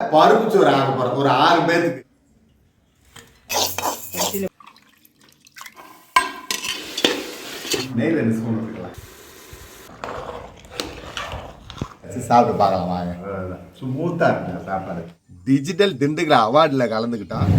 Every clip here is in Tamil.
பருப்பு சோறு ஆக போறோம் ஒரு 6 பேத்துக்கு. நெய் 2 ஸ்பூன் ஊற்றிக்கலாம். சாப்பிட்டு பார்க்கலாம் வாங்க. ஸ்மூத்தாக இருக்குங்க சாப்பாடு. டிஜிட்டல் திண்டுக்கல் அவார்டில் கலந்துக்கிட்டோம்.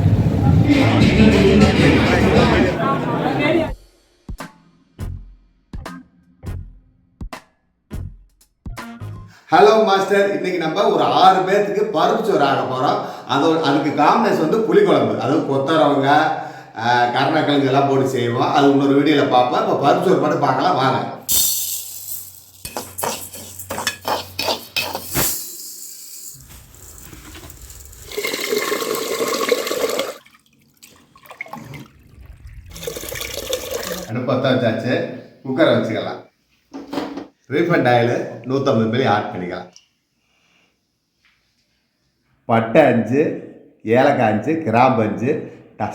ஹலோ மாஸ்டர், இன்னைக்கு நம்ம ஒரு 6 பேர்த்துக்கு பருப்பு சோறு ஆக போகிறோம். அதுக்கு காம்பினேஷன் வந்து புளிக்குழம்பு, அதுவும் கொத்தரவங்க கருணக்கிழங்கு எல்லாம் போட்டு செய்வோம். அது இன்னொரு வீடியோவில் பார்ப்போம். இப்போ பருப்பு சோறு மட்டும் பார்க்கலாம் வாங்க. அடுப்பு பற்ற வச்சாச்சு, குக்கரை வச்சுக்கலாம். ரீஃபண்ட் ஆயில் 150 மில்லி ஆட் பண்ணிக்கலாம். பட்டை 5, ஏலக்காய் 5, கிராம்பு 5,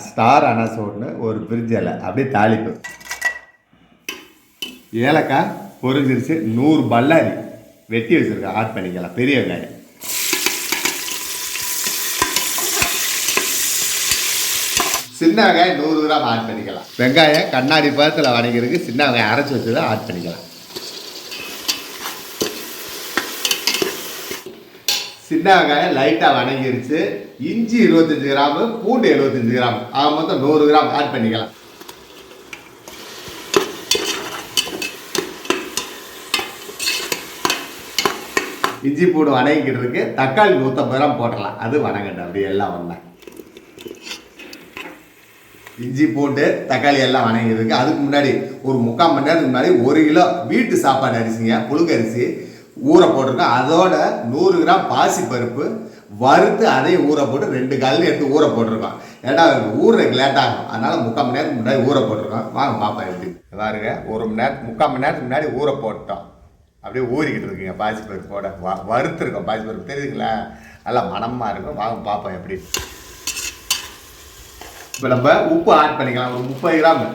ஸ்டார் அனாஸ் ஒன்று, ஒரு பிரிட்ஜ் இலை, அப்படியே தாளிப்பு. ஏலக்காய் பொரிஞ்சிருச்சு. 100 பல்லாரி வெட்டி வச்சுருக்கேன், ஆட் பண்ணிக்கலாம். பெரிய வெங்காயம், சின்ன வெங்காயம் 100 கிராம் ஆட் பண்ணிக்கலாம். வெங்காயம் கண்ணாடி பதத்தில் வணங்கிருக்கு. சின்ன வெங்காயம் அரைச்சி வச்சு தான் ஆட் பண்ணிக்கலாம். சின்ன வெங்காயம் லைட்டாக வணங்கிருச்சு. இஞ்சி 25 கிராமு, பூண்டு 75 கிராம், ஆக மொத்தம் 100 கிராம் ஆட் பண்ணிக்கலாம். இஞ்சி பூண்டு வணங்கிக்கிட்டு இருக்கு. தக்காளி 150 கிராம் போட்டுடலாம். அது வணங்கட்டும், அப்படி எல்லாம் ஒன்றா. இஞ்சி பூண்டு தக்காளி எல்லாம் வணங்கிருக்கு. அதுக்கு முன்னாடி ஒரு 3/4 மணி நேரத்துக்கு முன்னாடி 1 கிலோ வீட்டு சாப்பாடு அரிசிங்க, புழுங்கரிசி ஊற போட்டிருக்கோம். அதோட 100 கிராம் பாசி பருப்பு வறுத்து அதையும் ஊற போட்டு 2 கல் எடுத்து ஊற போட்டிருக்கோம். ஏன்னா ஊறுறதுக்கு லேட் ஆகும், அதனால 3/4 மணி நேரத்துக்கு முன்னாடி ஊற போட்டிருக்கோம். வாங்க பாப்பா எப்படி பாருங்க. 1 மணி நேரம் 3/4 மணி நேரத்துக்கு முன்னாடி ஊற போட்டோம். அப்படியே ஊறிக்கிட்டு இருக்குங்க. பாசி பருப்போட வறுத்துருக்கோம். பாசி பருப்பு தெரியுதுங்களா, நல்லா மணமாக இருக்கும். வாங்க பாப்போம் எப்படி. இப்போ நம்ம உப்பு ஆட் பண்ணிக்கலாம். ஒரு 30 கிராம்.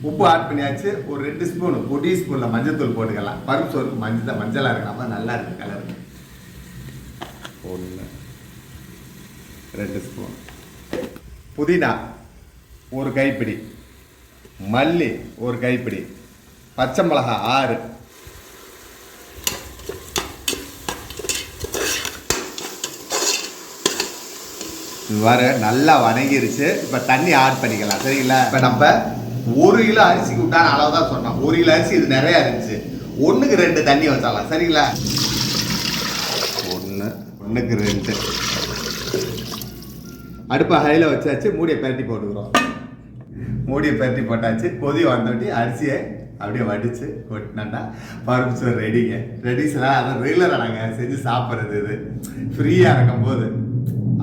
உப்பு ஆட் பண்ணியாச்சு. ஒரு 2 ஸ்பூன் பொடி ஸ்பூனில் மஞ்சள் போட்டுக்கலாம். பருப்பு சோறுக்கு மஞ்சளாக இருக்காம நல்லா இருக்கு கலர். 1 2 ஸ்பூன் புதினா, 1 கைப்பிடி மல்லி, 1 கைப்பிடி பச்சை மிளகா 6. வர நல்லா வணங்கிருச்சு. இப்போ தண்ணி ஆட் பண்ணிக்கலாம். சரிங்களா? இப்போ நம்ம 1 கிலோ அரிசிக்கு விட்டான அளவு தான் சொன்னோம். 1 கிலோ அரிசி இது நிறையா இருந்துச்சு. 1க்கு 2 தண்ணி வச்சாலாம். சரிங்களா? 1க்கு 2. அடுப்பை ஹையில் வச்சாச்சு. மூடியை பரட்டி போட்டுக்கிறோம். மூடியை பரட்டி போட்டாச்சு. கொதி வந்தோட்டி அரிசியை அப்படியே வடித்து கொட்டினா பருப்பு சோறு ரெடிங்க. ரெடிஸ்லாம் அதை ரெகுலராக நாங்கள் செஞ்சு சாப்பிட்றது. இது ஃப்ரீயாக இருக்கும்போது.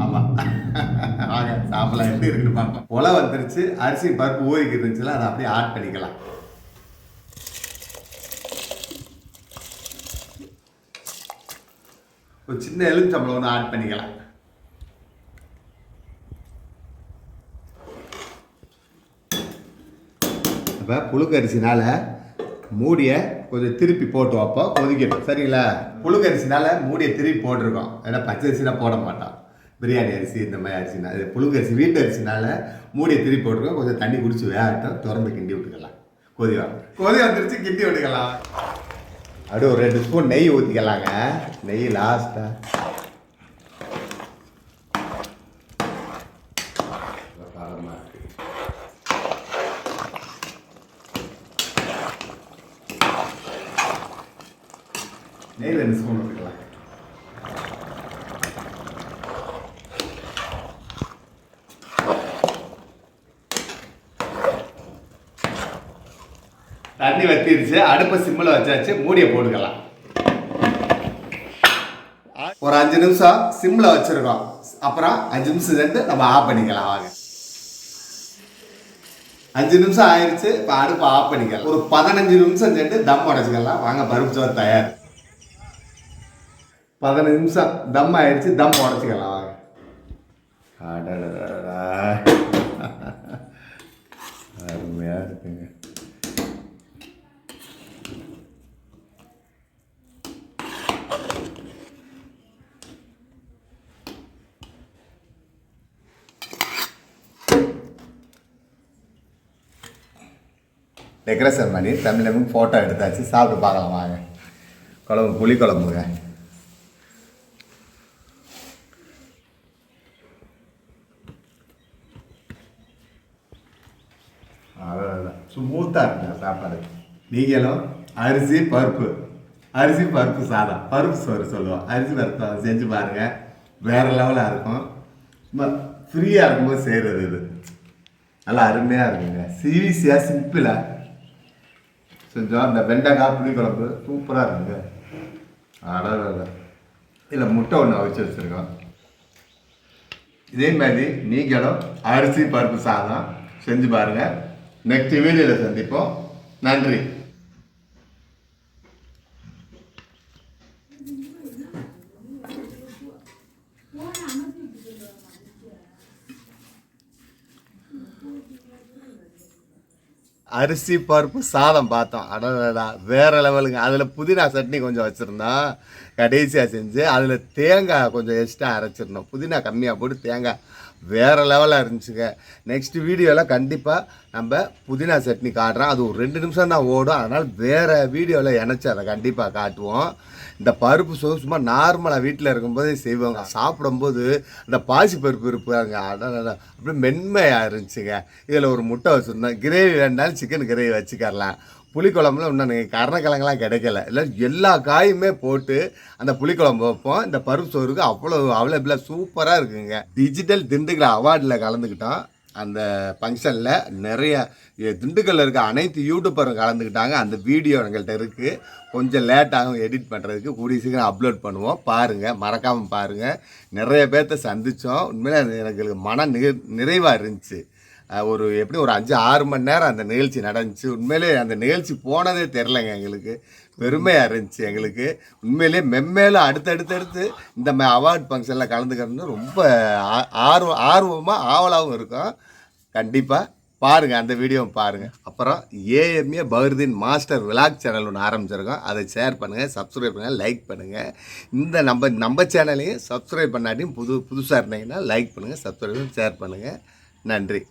ஆமாம், வாங்க சாப்பிடலாம். எப்படி இருக்குன்னு பார்ப்போம். உலை வந்துருச்சு. அரிசி பருப்பு ஊறிக்கிட்டு இருந்துச்சுல, அதை அப்படியே ஆட் பண்ணிக்கலாம். ஒரு சின்ன எலுமிச்சம்பழம் ஒன்று ஆட் பண்ணிக்கலாம். இப்போ புழுக்கரிசினால மூடியை கொஞ்சம் திருப்பி போட்டு வைப்போம், கொதிக்கணும். சரிங்களா? புழுக்கரிசினால மூடியை திருப்பி போட்டிருக்கோம். ஏன்னா பச்சை அரிசினா போட மாட்டோம். பிரியாணி அரிசி இந்த மாதிரி அரிசினா, இது புழுங்கரிசி வீட்டு அரிசினால மூடியை திருப்பி போட்டுருக்கோம். கொஞ்சம் தண்ணி குடிச்சு வேகட்டும், திறந்து கிண்டி விட்டுக்கலாம். கொதி வந்துருச்சு, கிண்டி விட்டுக்கலாம். அப்படியே ஒரு 2 ஸ்பூன் நெய் ஊற்றிக்கலாங்க. நெய் லாஸ்ட்டாக. நெய் 2 ஸ்பூன் ஊற்றிக்கலாம். தண்ணி வத்திருச்சு. அடுப்பை சிம்மில் வச்சாச்சு. மூடியை போட்டுக்கலாம். ஒரு 5 நிமிஷம் சிம்மில் வச்சுருக்கோம். அப்புறம் 5 நிமிஷம் சேர்ந்து நம்ம ஆஃப் பண்ணிக்கலாம். வாங்க. 5 நிமிஷம் ஆயிடுச்சு. இப்போ அடுப்பை ஆஃப் பண்ணிக்கலாம். ஒரு 15 நிமிஷம் சேர்ந்து தம் உடச்சிக்கலாம். வாங்க, பருப்பு சோறு தயார். 15 நிமிஷம் தம் ஆயிடுச்சு. தம் உடச்சிக்கலாம். வாங்க. அருமையாக இருக்குங்க. டெக்கரேஷன் பண்ணி தமிழமும் ஃபோட்டோ எடுத்தாச்சு. சாப்பிட்டு பார்க்கலாம் வாங்க. குழம்பு புளி குழம்புங்க. அவ்வளோதான் ஸ்மூத்தாக இருக்குங்க சாப்பாடு. நீங்களும் அரிசி பருப்பு சாதம், பருப்பு சோறு சொல்லுவோம், அரிசி பருப்பு செஞ்சு பாருங்கள். வேறு லெவலாக இருக்கும். சும்மா ஃப்ரீயாக இருக்கும்போது செய்கிறது இது நல்லா அருமையாக இருக்குங்க. ஈஸியாக சிம்பிளாக செஞ்சோம். அந்த வெண்டைக்காய் புளி குழம்பு சூப்பராக இருக்குங்க. அடவை இல்லை முட்டை ஒன்று அவிச்சு வச்சுருக்கோம். இதே மாதிரி நீங்களும் அரிசி பருப்பு சாதம் செஞ்சு பாருங்கள். நெக்ஸ்ட் வீடியோவில் சந்திப்போம். நன்றி. அரிசி பருப்பு சாதம் பார்த்தோம். அடடா வேறு லெவலுங்க. அதில் புதினா சட்னி கொஞ்சம் வச்சுருந்தோம் கடைசியாக செஞ்சு. அதில் தேங்காய் கொஞ்சம் எக்ஸ்ட்ரா அரைச்சிருந்தோம். புதினா கம்மியாக போட்டு தேங்காய் வேறு லெவலாக இருந்துச்சுங்க. நெக்ஸ்ட் வீடியோவில் கண்டிப்பாக நம்ம புதினா சட்னி காட்டுறோம். அது ஒரு 2 நிமிஷம் தான் ஓடும். அதனால் வேறு வீடியோவில் இணைச்சி அதை கண்டிப்பாக காட்டுவோம். இந்த பருப்பு சோறு சும்மா நார்மலாக வீட்டில் இருக்கும்போதே செய்வாங்க. சாப்பிடும்போது அந்த பாசி பருப்பு இருப்பாங்க. அப்படியே மென்மையாக இருந்துச்சுங்க. இதில் ஒரு முட்டை வச்சுருந்தோம். கிரேவி வேணாலும் சிக்கன் கிரேவி வச்சுக்கரலாம். புளிக்குழம்புல இன்னும் நீங்கள் கருணக்கிழங்கெல்லாம் கிடைக்கல. இல்லை எல்லா காயுமே போட்டு அந்த புளிக்குழம்பு வைப்போம். இந்த பருப்பு சோறுக்கு அவ்வளோ அவைலபிளாக சூப்பராக இருக்குங்க. டிஜிட்டல் திண்டுக்கல் அவார்டில் கலந்துக்கிட்டோம். அந்த ஃபங்க்ஷனில் நிறைய திண்டுக்கல்லில் இருக்க அனைத்து யூடியூப்பரும் கலந்துக்கிட்டாங்க. அந்த வீடியோ எங்கள்கிட்ட இருக்குது. கொஞ்சம் லேட்டாகும் எடிட் பண்ணுறதுக்கு. கூடிய சீக்கிரம் அப்லோட் பண்ணுவோம். பாருங்கள், மறக்காமல் பாருங்கள். நிறைய பேர்த்த சந்தித்தோம். உண்மையிலே எனக்கு மன நிறைவாக இருந்துச்சு. ஒரு எப்படி ஒரு 5-6 மணி நேரம் அந்த நிகழ்ச்சி நடந்துச்சு. உண்மையிலே அந்த நிகழ்ச்சி போனதே தெரிலங்க. எங்களுக்கு பெருமையாக இருந்துச்சு. எங்களுக்கு உண்மையிலே மென்மேலும் அடுத்தடுத்து இந்த அவார்ட் ஃபங்க்ஷனில் கலந்துக்கிறது ரொம்ப ஆர்வமாக ஆவலாகவும் இருக்கும். கண்டிப்பாக பாருங்கள், அந்த வீடியோவும் பாருங்கள். அப்புறம் AMA Bahruddin master vlog channel ஒன்று ஆரம்பிச்சிருக்கோம். அதை ஷேர் பண்ணுங்கள், சப்ஸ்கிரைப் பண்ணுங்கள், லைக் பண்ணுங்கள். இந்த நம்ம சேனலையும் சப்ஸ்கிரைப் பண்ணாட்டியும் புதுசாக இருந்தீங்கன்னா லைக் பண்ணுங்கள், சப்ஸ்கிரைப் ஷேர் பண்ணுங்கள். நன்றி.